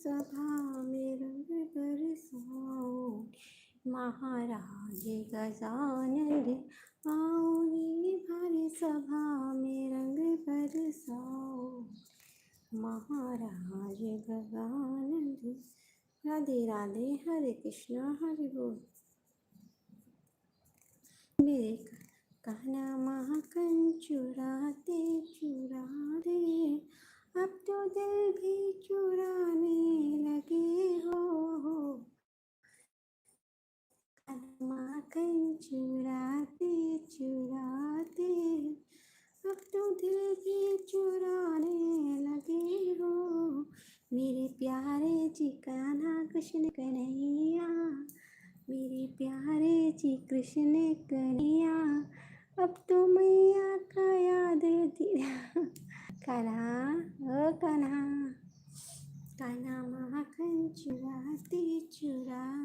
सभा में रंग बरसाओ, महाराज गजानंद आओ नी भरी सभा में रंग बरसाओ, महाराज गजानंद। राधे राधे, हरे कृष्णा हरे बोल। मेरे कहना महाकन चुराते चुराते अब तो दिल भी चुराने लगे हो, माखन चुराते चुराते अब तो दिल भी चुराने लगे हो, मेरे प्यारे जी कान्हा कृष्ण कन्हैया, मेरे प्यारे जी कृष्ण कन्हैया, अब तो मैया का याद दिया। कान्हा ओ कान्हा, कान्हा माखन चुराते चुराते